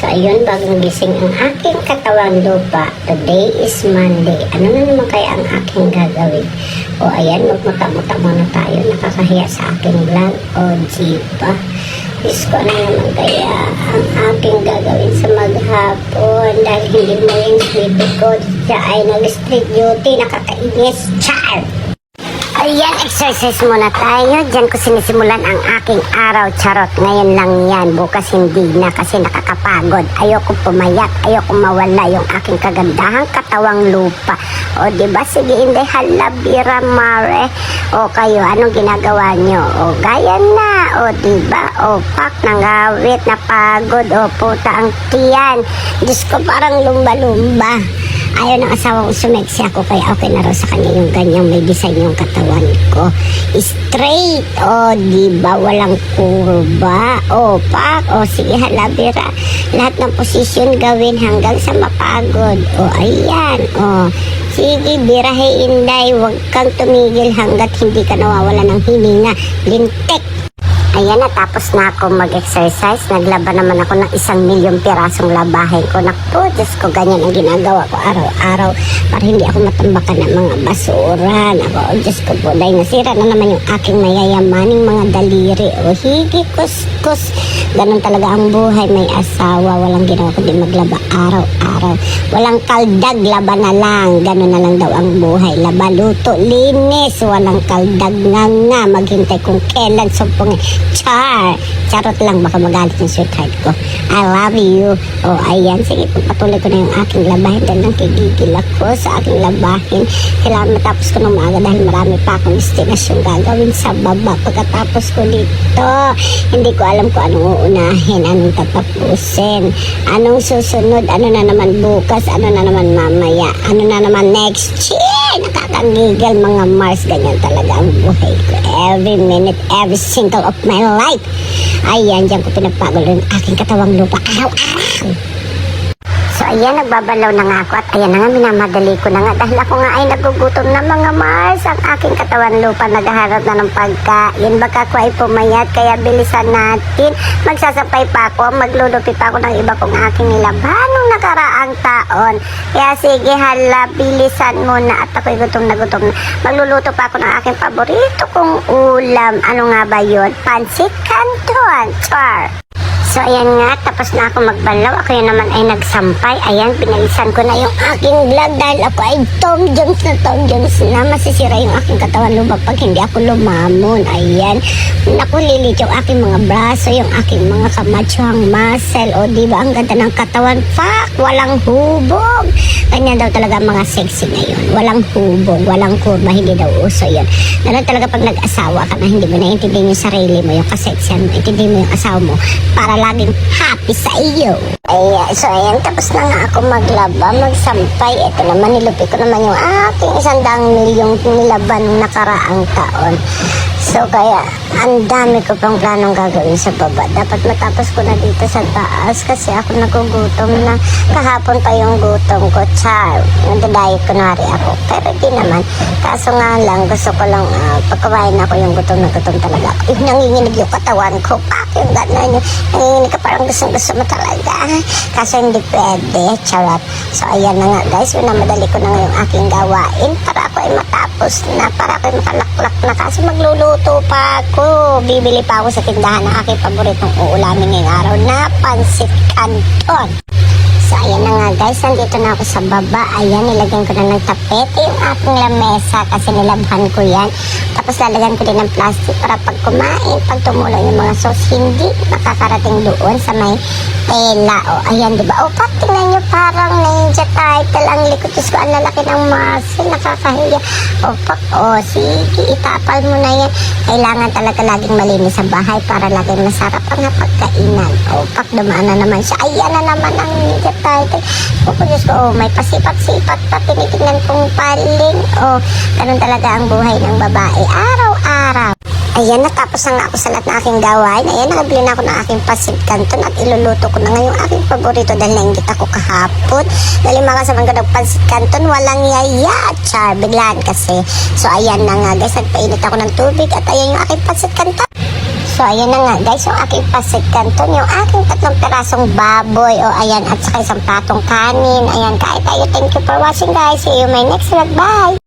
So ayun, bagong gising ang aking katawang lupa. Today is Monday. Ano na naman kaya ang aking gagawin? O ayan, magmata-mata muna tayo. Nakakahiya sa aking vlog. O jeepa. Diyos ko, ano naman kaya ang aking gagawin sa maghapon? Dahil hindi mo yung sleepy ko. Siya ay nag-street duty. Nakakainis. Char! Ayan, exercise muna tayo. Diyan ko sinisimulan ang aking araw. Charot, ngayon lang yan. Bukas hindi na kasi nakakapagod. Ayoko pumayat. Ayoko mawala yung aking kagandahang katawang lupa. O, diba? Sige, hindi. Hala, bira, mare. O, kayo, anong ginagawa nyo? O, gaya na. O, diba? O, pak, nangawit, napagod. O, puta ang tiyan. Diyos ko, parang lumba-lumba. Ayaw ng asawa ko sumeksi ako, kaya okay na raw sa kanya yung ganyang may design yung katawan ko. Straight, o diba, walang kurba, o pak, o sige halabira. Lahat ng posisyon gawin hanggang sa mapagod. O ayan, o sige birahe inday, huwag kang tumigil hanggat hindi ka nawawala ng hininga. Lintik! Ayan, natapos na ako mag-exercise. Naglaban naman ako ng 1,000,000 pirasong labahin ko. Naku, Diyos ko, ganyan ang ginagawa ko araw-araw para hindi ako matambakan ng mga basura. Naku, Diyos ko po, dahil nasira na naman yung aking mayayamaning mga daliri. O higi, kus. Ganun talaga ang buhay. May asawa, walang ginawa kundi maglaba araw-araw. Walang kaldag, laba na lang. Ganun na lang daw ang buhay. Laba, luto, linis. Walang kaldag nga. Maghintay kung kailan sumpungin. Char! Charot lang, baka magalit yung sweetheart ko. I love you. O, ayan. Sige, pagpatuloy ko na yung aking labahin dahil nang kigigil ako sa aking labahin. Kailangan matapos ko ng maaga dahil marami pa akong destinasyon gagawin sa baba. Pagkatapos ko dito, hindi ko alam kung anong uunahin, anong tatapusin, anong susunod, ano na naman bukas, ano na naman mamaya, ano na naman next. Nakakagigil mga Mars, ganyan talaga ang buhay ko. Every minute, every single of my life. Ayan, dyan ko pinapagol yung aking katawang lupa araw-araw. So ayan, nagbabalaw na nga ako at ayan na nga, minamadali ko na nga dahil ako nga ay nagugutom na mga Mars. Ang aking katawan lupa naghaharap na ng pagkain. Baka ako ay pumayat, kaya bilisan natin. Magsasapay pa ako, maglulupi pa ako ng iba kong aking nilaban nung nakaraang taon. Kaya sige, hala, bilisan muna at ako'y gutom na gutom na. Magluluto pa ako ng aking paborito kong ulam. Ano nga ba yun? Pansit Canton. Char! So ayan nga, tapos na ako magbalaw. Ako yun naman ay nagsampay. Ayan, pinalisan ko na yung aking vlog dahil ako ay Tom Jones na. Masisira yung aking katawan lupa pag hindi ako lumamon. Ayan, naku, lilit yung aking mga braso, yung aking mga kamachuhang muscle. O diba, ang ganda ng katawan. Fuck, walang hubog. Kanya daw talaga mga sexy ngayon. Walang hubog, walang kurma, hindi daw uso yun. Ganun talaga pag nag-asawa ka na hindi mo naiintindihan yung sarili mo, yung kaseksyan mo, intindihan mo yung asawa mo para laging happy sa iyo. Ayan, so ayan, tapos na nga ako maglaba, magsampay. Ito naman, nilupi ko naman yung aking 100,000,000 nilaban nung nakaraang taon. So kaya, ang dami ko pang planong gagawin sa baba. Dapat matapos ko na dito sa taas kasi ako nagugutom na. Kahapon pa yung gutom ko, char. Nandadayot ko na rin ako. Pero di naman. Kaso nga lang, gusto ko lang pagkawain ako yung gutom na gutom talaga ako. Yung nanginginig yung katawan ko. Pak, yung gano'n yung nanginginig ka parang gusto mo talaga. Kaso hindi pwede, charot. So ayan na nga guys, minamadali ko na nga yung aking gawain para ako ay matapos na. Para ako ay makalaklak na. Kaso magluluto pa ako. Bibili pa ako sa tindahan ng aking paboritong uulamin ngayong araw na Pansit Canton. So ayan na nga guys, nandito na ako sa baba. Ayan, nilagyan ko na ng tapete yung aking lamesa kasi nilabhan ko yan. Tapos lalagyan ko din ng plastic para pag kumain, pag tumulong yung mga sauce, hindi nakakarating doon sa may tela. O ayan, diba? O pat, tingnan nyo, parang ninja title ang likod. Diyos ko, ang lalaki ng muscle, nakakahiya. O pak, o sige, itapal mo na yan. Kailangan talaga laging malinis sa bahay para laging masarap ang pagkainan. O pak, dumaan na naman siya. Ayan na naman ang ninja title. O Diyos ko, may pasipat-sipat pa, tinitignan kong paling. O, ganun talaga ang buhay ng babae. Araw-araw. Ayan, natapos na nga ako sa lahat ng aking gawain. Ayan, nakabili na ako ng aking Pansit Canton at iluluto ko na nga yung aking paborito dahil nainggit ako kahapon. Dahil makasaman ko ng Pansit Canton, walang yaya. Char, biglaan kasi. So, ayan na nga guys, nagpainit ako ng tubig at ayan yung aking Pansit Canton. So, ayan na nga guys, yung aking pasit canton, yung aking 3 pirasong baboy, o ayan, at saka isang patong kanin. Ayan, kain tayo. Thank you for watching guys. See you in my next vlog. Bye!